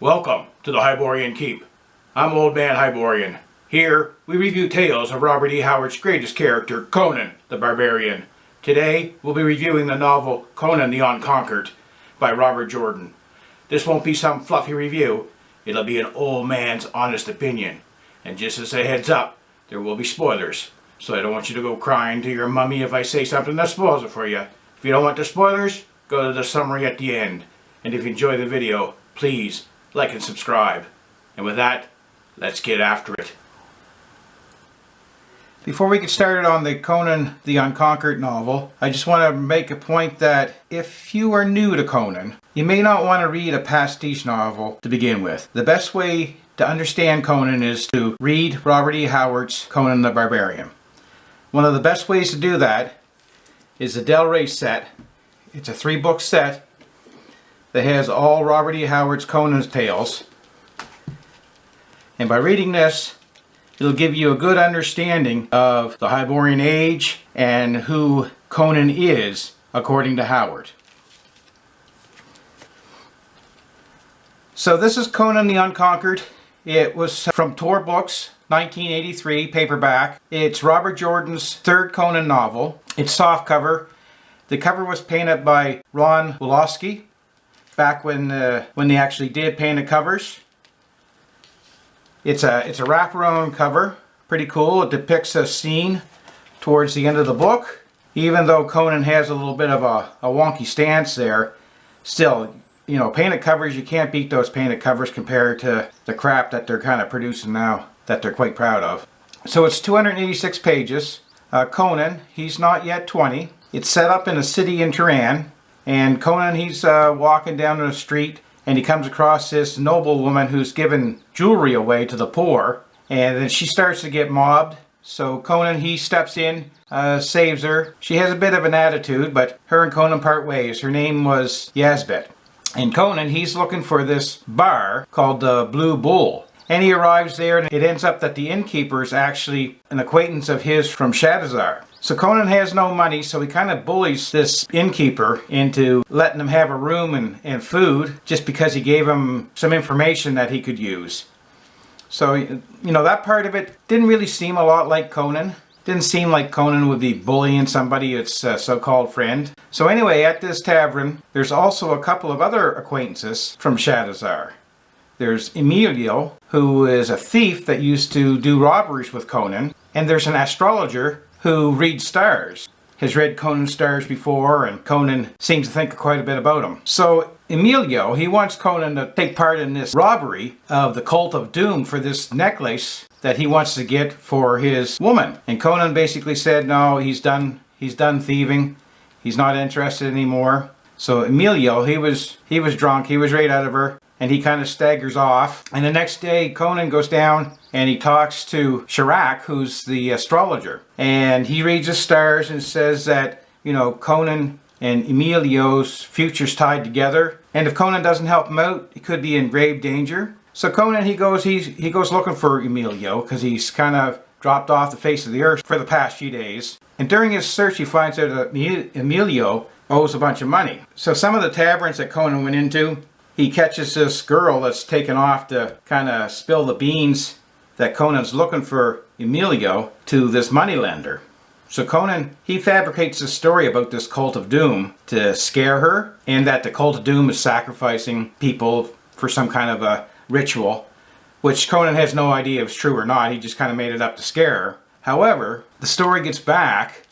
Welcome to the Hyborian Keep. I'm Old Man Hyborian. Here, we review tales of Robert E. Howard's greatest character, Conan the Barbarian. Today, we'll be reviewing the novel Conan the Unconquered by Robert Jordan. This won't be some fluffy review. It'll be an old man's honest opinion. And just as a heads up, there will be spoilers. So I don't want you to go crying to your mummy if I say something that spoils it for you. If you don't want the spoilers, go to the summary at the end. And if you enjoy the video, please like and subscribe. And with that, let's get after it. Before we get started on the Conan the Unconquered novel, I just want to make a point that if you are new to Conan, you may not want to read a pastiche novel to begin with. The best way to understand Conan is to read Robert E. Howard's Conan the Barbarian. One of the best ways to do that is the Del Rey set. It's a 3-book set that has all Robert E. Howard's Conan's tales. And by reading this, it'll give you a good understanding of the Hyborian age and who Conan is according to Howard. So this is Conan the Unconquered. It was from Tor Books, 1983, paperback. It's Robert Jordan's third Conan novel. It's soft cover. The cover was painted by Ron Wolosky back when they actually did paint the covers. It's a wraparound cover, pretty cool. It depicts a scene towards the end of the book. Even though Conan has a little bit of a wonky stance there, still, you know, painted covers, you can't beat those painted covers compared to the crap that they're kind of producing now that they're quite proud of. So it's 286 pages. Conan, he's not yet 20. It's set up in a city in Tehran, and Conan, he's walking down the street, and he comes across this noblewoman who's giving jewelry away to the poor, and then she starts to get mobbed. So Conan, he steps in, saves her. She has a bit of an attitude, but her and Conan part ways. Her name was Yazbet. And Conan, he's looking for this bar called the Blue Bull. And he arrives there, and it ends up that the innkeeper is actually an acquaintance of his from Shadazar. So Conan has no money, so he kind of bullies this innkeeper into letting him have a room and food just because he gave him some information that he could use. So, you know, that part of it didn't really seem a lot like Conan. Didn't seem like Conan would be bullying somebody, its so-called friend. So anyway, at this tavern, there's also a couple of other acquaintances from Shadazar. There's Emilio, who is a thief that used to do robberies with Conan. And there's an astrologer who reads stars. Has read Conan's stars before, and Conan seems to think quite a bit about him. So Emilio, he wants Conan to take part in this robbery of the Cult of Doom for this necklace that he wants to get for his woman. And Conan basically said, no, he's done thieving. He's not interested anymore. So Emilio, he was drunk, he was right out of her, and he kind of staggers off. And the next day, Conan goes down and he talks to Chirac, who's the astrologer. And he reads the stars and says that, you know, Conan and Emilio's future's tied together. And if Conan doesn't help him out, he could be in grave danger. So Conan, he goes looking for Emilio because he's kind of dropped off the face of the earth for the past few days. And during his search, he finds out that Emilio owes a bunch of money. So some of the taverns that Conan went into, he catches this girl that's taken off to kind of spill the beans that Conan's looking for Emilio to this moneylender. So Conan, he fabricates a story about this Cult of Doom to scare her, and that the Cult of Doom is sacrificing people for some kind of a ritual, which Conan has no idea if it's true or not. He just kind of made it up to scare her. However, the story gets back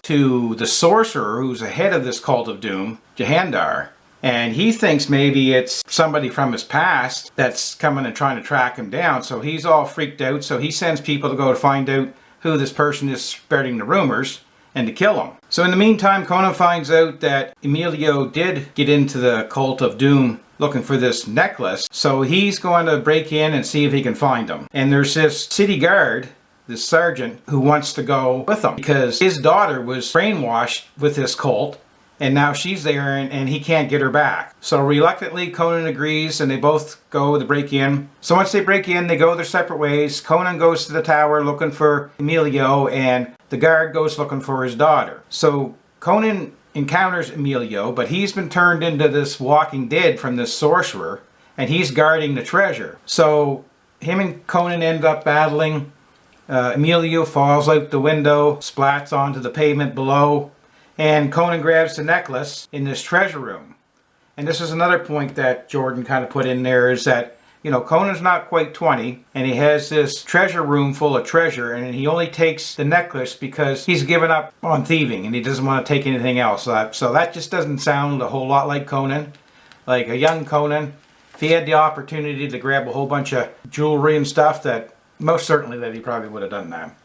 to the sorcerer who's the head of this Cult of Doom, Jahandar. And he thinks maybe it's somebody from his past that's coming and trying to track him down. So he's all freaked out. So he sends people to go to find out who this person is spreading the rumors and to kill him. So in the meantime, Conan finds out that Emilio did get into the Cult of Doom looking for this necklace. So he's going to break in and see if he can find him. And there's this city guard, this sergeant, who wants to go with him because his daughter was brainwashed with this cult. And now she's there and he can't get her back. So reluctantly, Conan agrees and they both go to break in. So once they break in, they go their separate ways. Conan goes to the tower looking for Emilio, and the guard goes looking for his daughter. So Conan encounters Emilio, but he's been turned into this walking dead from this sorcerer. and he's guarding the treasure. So him and Conan end up battling. Emilio falls out the window, splats onto the pavement below, and Conan grabs the necklace in this treasure room. And this is another point that Jordan kind of put in there, is that, you know, Conan's not quite 20, and he has this treasure room full of treasure, and he only takes the necklace because he's given up on thieving, and he doesn't want to take anything else. So that just doesn't sound a whole lot like Conan. Like a young Conan, if he had the opportunity to grab a whole bunch of jewelry and stuff, that most certainly that he probably would have done that.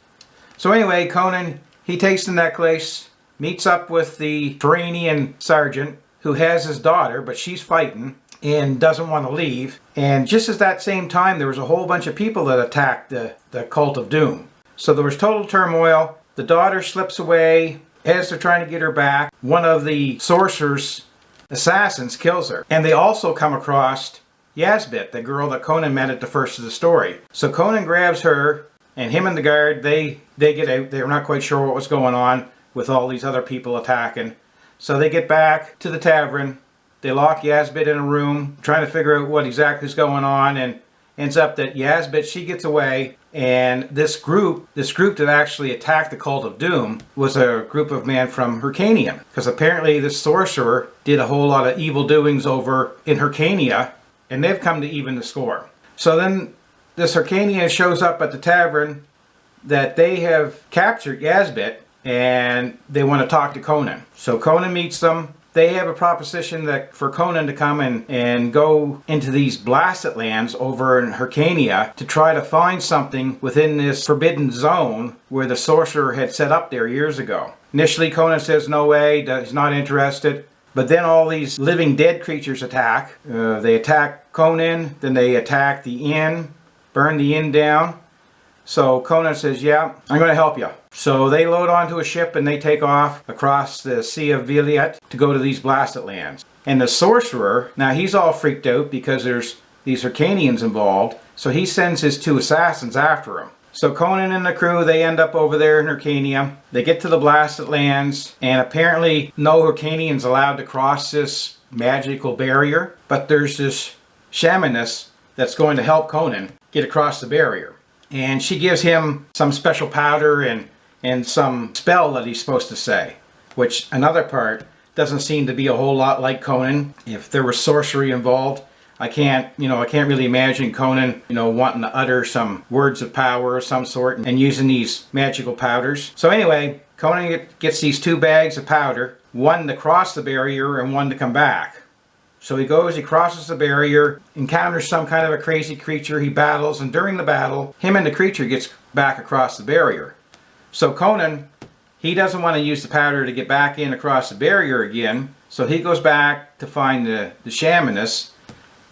So anyway, Conan, he takes the necklace, meets up with the Hyrcanian sergeant, who has his daughter, but she's fighting and doesn't want to leave. And just at that same time, there was a whole bunch of people that attacked the Cult of Doom. So there was total turmoil. The daughter slips away. As they're trying to get her back, one of the sorcerer's assassins kills her. And they also come across Yazbit, the girl that Conan met at the first of the story. So Conan grabs her, and him and the guard, they get out. They're not quite sure what was going on with all these other people attacking. So they get back to the tavern. They lock Yazbit in a room, trying to figure out what exactly is going on, and ends up that Yazbit, she gets away, and this group that actually attacked the Cult of Doom was a group of men from Hyrcania, because apparently this sorcerer did a whole lot of evil doings over in Hyrcania, and they've come to even the score. So then this Hyrcania shows up at the tavern that they have captured Yazbit, and they want to talk to Conan. So Conan meets them. They have a proposition that for Conan to come and go into these blasted lands over in Hyrcania to try to find something within this forbidden zone where the sorcerer had set up there years ago. Initially Conan says no way, he's not interested. But then all these living dead creatures attack. They attack Conan, then they attack the inn, burn the inn down. So Conan says, yeah, I'm going to help you. So they load onto a ship and they take off across the Sea of Viliet to go to these blasted lands. And the sorcerer, now he's all freaked out because there's these Hyrcanians involved, so he sends his two assassins after him. So Conan and the crew, they end up over there in Hyrcania. They get to the blasted lands, and apparently no Hyrcanians allowed to cross this magical barrier, but there's this shamaness that's going to help Conan get across the barrier. And she gives him some special powder and some spell that he's supposed to say, which another part doesn't seem to be a whole lot like Conan. If there was sorcery involved, I can't really imagine Conan, wanting to utter some words of power of some sort and using these magical powders. So anyway, Conan gets these two bags of powder, one to cross the barrier and one to come back. So he crosses the barrier, encounters some kind of a crazy creature, he battles, and during the battle, him and the creature gets back across the barrier. So Conan, he doesn't want to use the powder to get back in across the barrier again, so he goes back to find the shamaness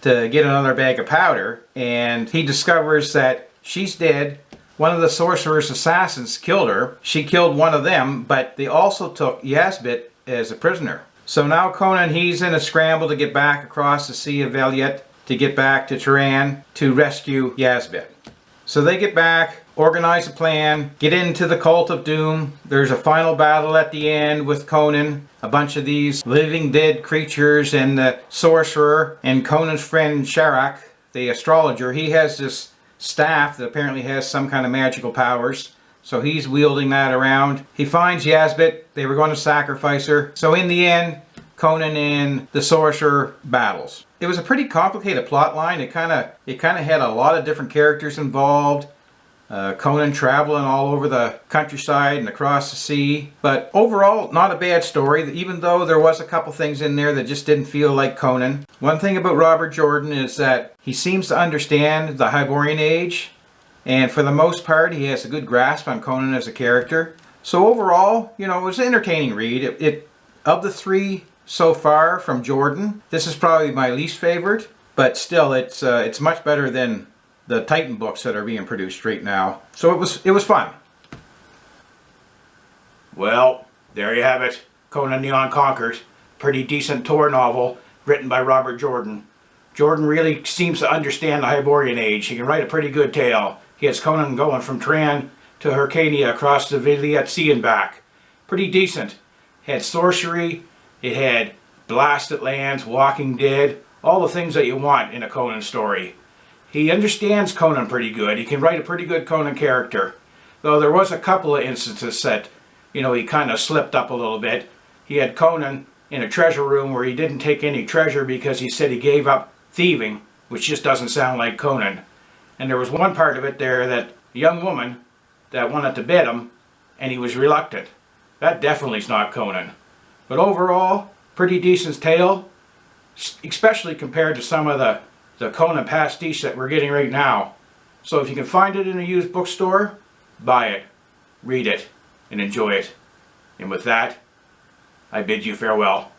to get another bag of powder, and he discovers that she's dead. One of the sorcerer's assassins killed her. She killed one of them, but they also took Yazbit as a prisoner. So now Conan, he's in a scramble to get back across the Sea of Viliet to get back to Turan to rescue Yazbit. So they get back, organize a plan, get into the Cult of Doom. There's a final battle at the end with Conan, a bunch of these living dead creatures, and the sorcerer, and Conan's friend Sharak, the astrologer. He has this staff that apparently has some kind of magical powers. So he's wielding that around. He finds Yazbit. They were going to sacrifice her. So in the end, Conan and the sorcerer battles. It was a pretty complicated plot line. It kind of had a lot of different characters involved. Conan traveling all over the countryside and across the sea. But overall, not a bad story, even though there was a couple things in there that just didn't feel like Conan. One thing about Robert Jordan is that he seems to understand the Hyborian Age. And for the most part, he has a good grasp on Conan as a character. So overall, it was an entertaining read. Of the three so far from Jordan, this is probably my least favorite. But still, it's much better than the Titan books that are being produced right now. So it was fun. Well, there you have it. Conan the Unconquered. Pretty decent Tor novel written by Robert Jordan. Jordan really seems to understand the Hyborian Age. He can write a pretty good tale. He has Conan going from Turan to Hyrcania across the Viliet Sea and back. Pretty decent. It had sorcery, it had blasted lands, Walking Dead, all the things that you want in a Conan story. He understands Conan pretty good. He can write a pretty good Conan character. Though there was a couple of instances that, you know, he kind of slipped up a little bit. He had Conan in a treasure room where he didn't take any treasure because he said he gave up thieving, which just doesn't sound like Conan. And there was one part of it there that a young woman that wanted to bid him, and he was reluctant. That definitely is not Conan. But overall, pretty decent tale, especially compared to some of the Conan pastiche that we're getting right now. So if you can find it in a used bookstore, buy it, read it, and enjoy it. And with that, I bid you farewell.